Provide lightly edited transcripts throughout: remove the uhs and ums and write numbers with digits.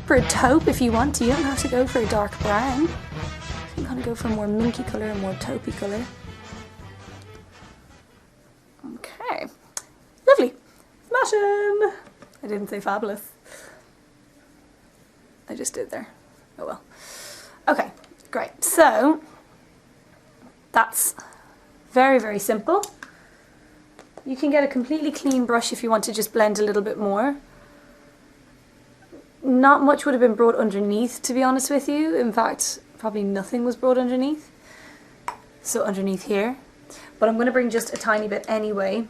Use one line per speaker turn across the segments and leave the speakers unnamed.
for a taupe if you want to. You don't have to go for a dark brown. You can kind of go for a more minky colour, a more taupey colour. Okay, lovely. Smashing! I didn't say fabulous. I just did there. Oh well. Okay, great. So that's very, very simple. You can get a completely clean brush if you want to just blend a little bit more. Not much would have been brought underneath, to be honest with you. In fact, probably nothing was brought underneath. So underneath here. But I'm going to bring just a tiny bit anyway,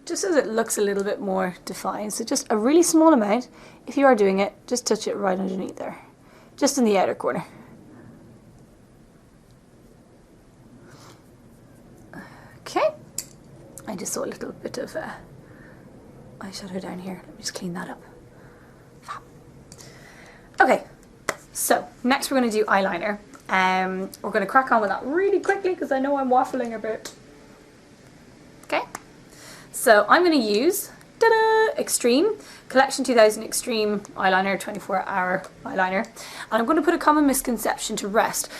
just so it looks a little bit more defined. So just a really small amount. If you are doing it, just touch it right underneath there. Just in the outer corner. Okay. I just saw a little bit of eyeshadow down here. Let me just clean that up. Okay, so next we're going to do eyeliner. We're going to crack on with that really quickly because I know I'm waffling a bit. Okay, so I'm going to use Extreme Collection 2000 Extreme Eyeliner, 24-hour eyeliner. And I'm going to put a common misconception to rest.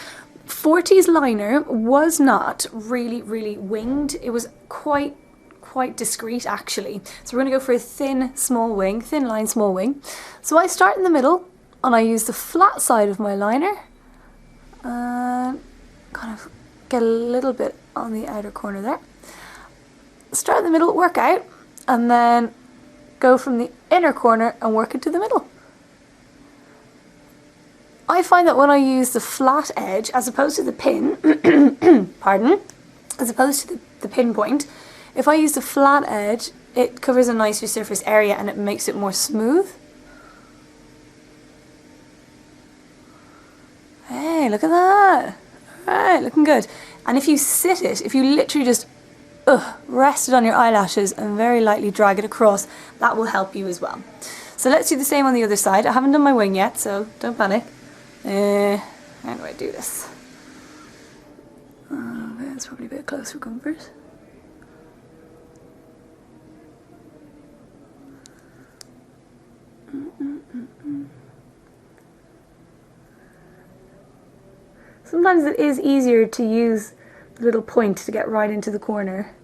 40's liner was not really, really winged. It was quite discreet actually. So we're going to go for a thin, small wing, thin line, small wing. So I start in the middle and I use the flat side of my liner and kind of get a little bit on the outer corner there. Start in the middle, work out, and then go from the inner corner and work into the middle. I find that when I use the flat edge as opposed to the pin, pardon, as opposed to the pinpoint, if I use the flat edge, it covers a nicer surface area and it makes it more smooth. Hey, look at that. Alright, looking good. And if you sit it, if you literally just rest it on your eyelashes and very lightly drag it across, that will help you as well. So let's do the same on the other side. I haven't done my wing yet, so don't panic. How do I do this? Okay, that's probably a bit close for comfort. Sometimes it is easier to use the little point to get right into the corner.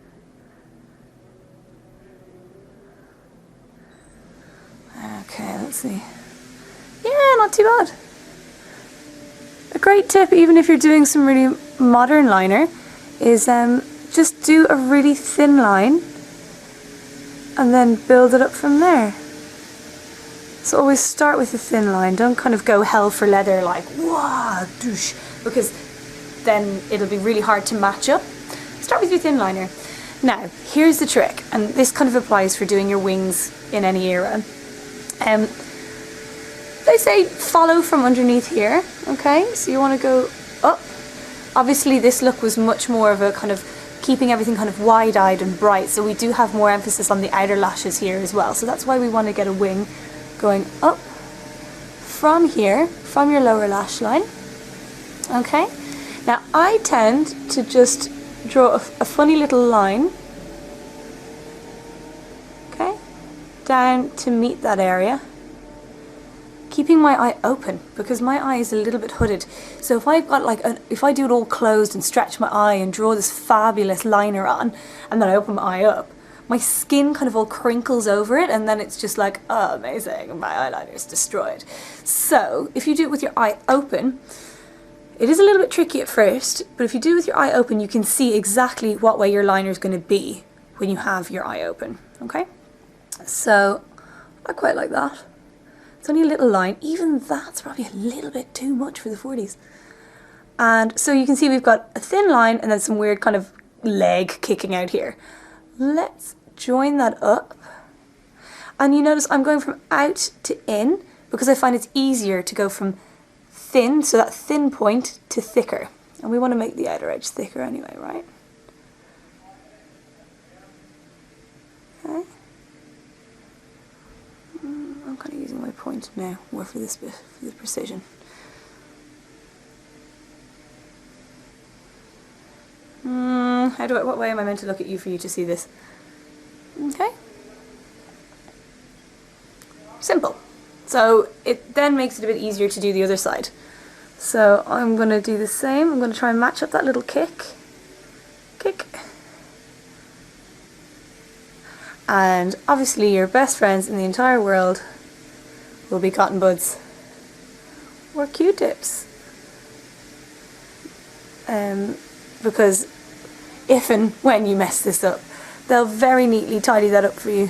Okay, let's see. Yeah, not too bad. A great tip, even if you're doing some really modern liner, is just do a really thin line and then build it up from there. So always start with a thin line, don't kind of go hell for leather like wah, douche, because then it'll be really hard to match up. Start with your thin liner. Now, here's the trick, and this kind of applies for doing your wings in any era. They say follow from underneath here, okay? So you want to go up. Obviously this look was much more of a kind of keeping everything kind of wide-eyed and bright, so we do have more emphasis on the outer lashes here as well. So that's why we want to get a wing going up from here, from your lower lash line. Okay, now I tend to just draw a funny little line, okay, down to meet that area, keeping my eye open because my eye is a little bit hooded. So if I've got like if I do it all closed and stretch my eye and draw this fabulous liner on, and then I open my eye up, my skin kind of all crinkles over it, and then it's just like, oh, amazing, my eyeliner is destroyed. So if you do it with your eye open, it is a little bit tricky at first, but if you do it with your eye open, you can see exactly what way your liner is going to be when you have your eye open, okay? So I quite like that. It's only a little line. Even that's probably a little bit too much for the 40s. And so you can see we've got a thin line and then some weird kind of leg kicking out here. Let's join that up. And you notice I'm going from out to in because I find it's easier to go from thin, so that thin point, to thicker. And we want to make the outer edge thicker anyway, right? Okay. I'm kind of using my point now more for this bit, for the precision. What way am I meant to look at you for you to see this? Okay. Simple. So it then makes it a bit easier to do the other side. So I'm going to do the same. I'm going to try and match up that little kick. And obviously your best friends in the entire world will be cotton buds or Q-tips. Because if and when you mess this up, they'll very neatly tidy that up for you.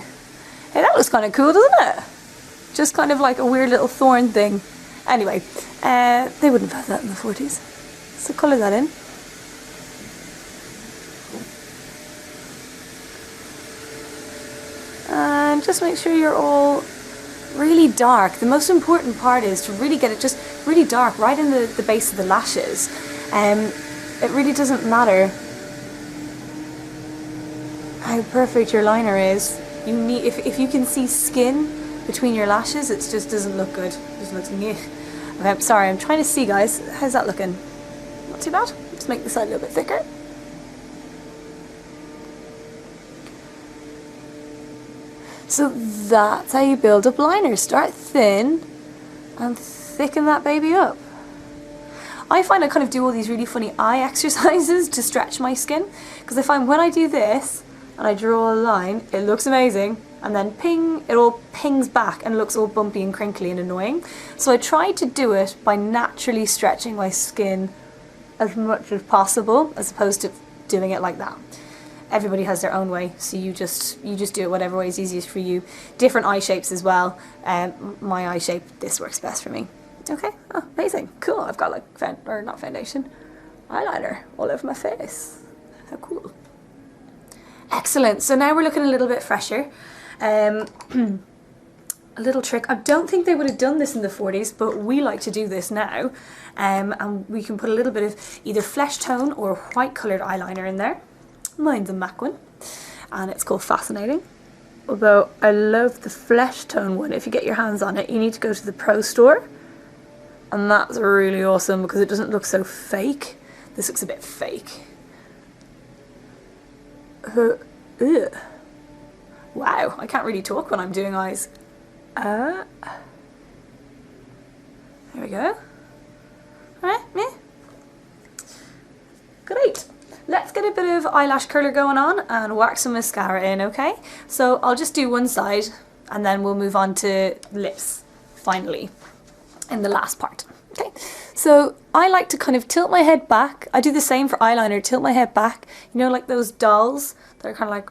Hey, that looks kind of cool, doesn't it? Just kind of like a weird little thorn thing. Anyway, they wouldn't have had that in the 40s. So colour that in. And just make sure you're all really dark. The most important part is to really get it just really dark right in the base of the lashes. It really doesn't matter how perfect your liner is. You need, if you can see skin between your lashes, it just doesn't look good. It just looks meh. Okay, I'm sorry, I'm trying to see, guys. How's that looking? Not too bad. Just make the side a little bit thicker. So that's how you build up liners. Start thin and thicken that baby up. I find I kind of do all these really funny eye exercises to stretch my skin, because I find when I do this and I draw a line, it looks amazing, and then ping, it all pings back and looks all bumpy and crinkly and annoying. So I try to do it by naturally stretching my skin as much as possible, as opposed to doing it like that. Everybody has their own way, so you just do it whatever way is easiest for you. Different eye shapes as well. My eye shape, this works best for me. Okay, oh, amazing, cool. I've got like, not foundation, eyeliner all over my face. How cool. Excellent, so now we're looking a little bit fresher. A little trick, I don't think they would have done this in the 40s, but we like to do this now. And we can put a little bit of either flesh tone or white coloured eyeliner in there. Mine's a MAC one, and it's called Fascinating. Although I love the flesh tone one. If you get your hands on it, you need to go to the Pro Store, and that's really awesome because it doesn't look so fake. This looks a bit fake. Ugh. Wow, I can't really talk when I'm doing eyes. There we go. Alright, me. Great. Let's get a bit of eyelash curler going on and whack some mascara in, okay? So I'll just do one side and then we'll move on to lips, finally, in the last part, okay? So I like to kind of tilt my head back. I do the same for eyeliner, tilt my head back. You know, like those dolls that are kind of like,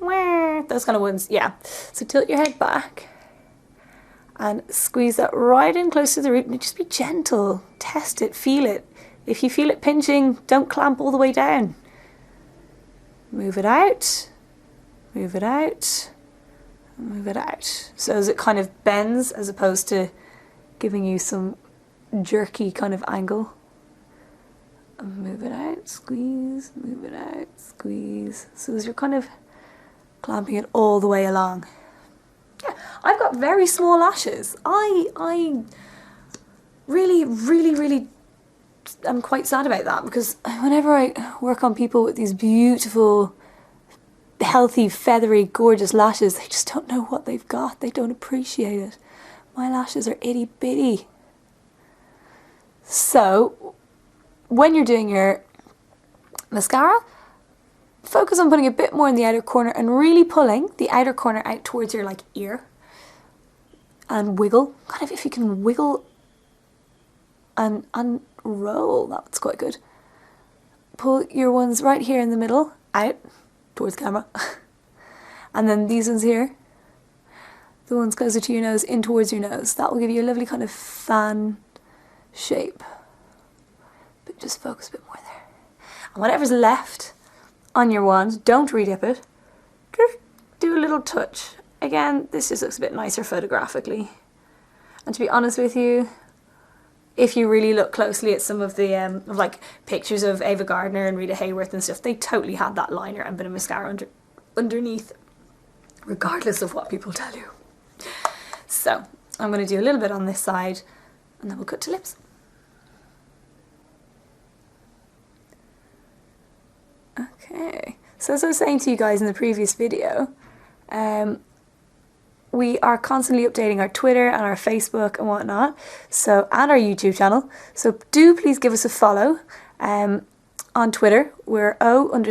wah, those kind of ones, yeah. So tilt your head back and squeeze that right in close to the root, and just be gentle, test it, feel it. If you feel it pinching, don't clamp all the way down. Move it out, move it out, move it out. So as it kind of bends as opposed to giving you some jerky kind of angle. And move it out, squeeze, move it out, squeeze. So as you're kind of clamping it all the way along. Yeah, I've got very small lashes. I really I'm quite sad about that, because whenever I work on people with these beautiful, healthy, feathery, gorgeous lashes, they just don't know what they've got. They don't appreciate it. My lashes are itty bitty. So when you're doing your mascara, focus on putting a bit more in the outer corner and really pulling the outer corner out towards your like ear, and wiggle. Kind of, if you can wiggle and unroll, that's quite good. Pull your ones right here in the middle out towards camera, and then these ones here, the ones closer to your nose, in towards your nose. That will give you a lovely kind of fan shape. But just focus a bit more there. And whatever's left on your wand, don't redip it. Just do a little touch. Again, this just looks a bit nicer photographically. And to be honest with you, if you really look closely at some of the like pictures of Ava Gardner and Rita Hayworth and stuff, they totally had that liner and bit of mascara underneath, regardless of what people tell you. So I'm going to do a little bit on this side, and then we'll cut to lips. Okay, so as I was saying to you guys in the previous video, we are constantly updating our Twitter and our Facebook and whatnot, so, and our YouTube channel. So do please give us a follow. On Twitter, we're O_so_wow.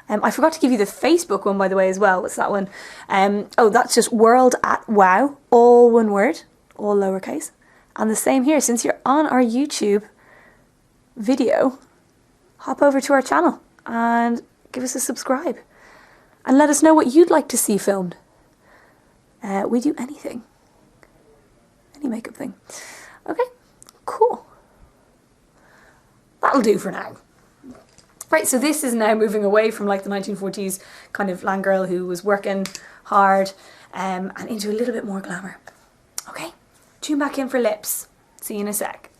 I forgot to give you the Facebook one, by the way, as well. What's that one? Oh, that's just world@wow, all one word, all lowercase. And the same here, since you're on our YouTube video, hop over to our channel and give us a subscribe. And let us know what you'd like to see filmed. We do anything. Any makeup thing. Okay, cool. That'll do for now. Right, so this is now moving away from like the 1940s kind of land girl who was working hard and into a little bit more glamour. Okay, tune back in for lips. See you in a sec.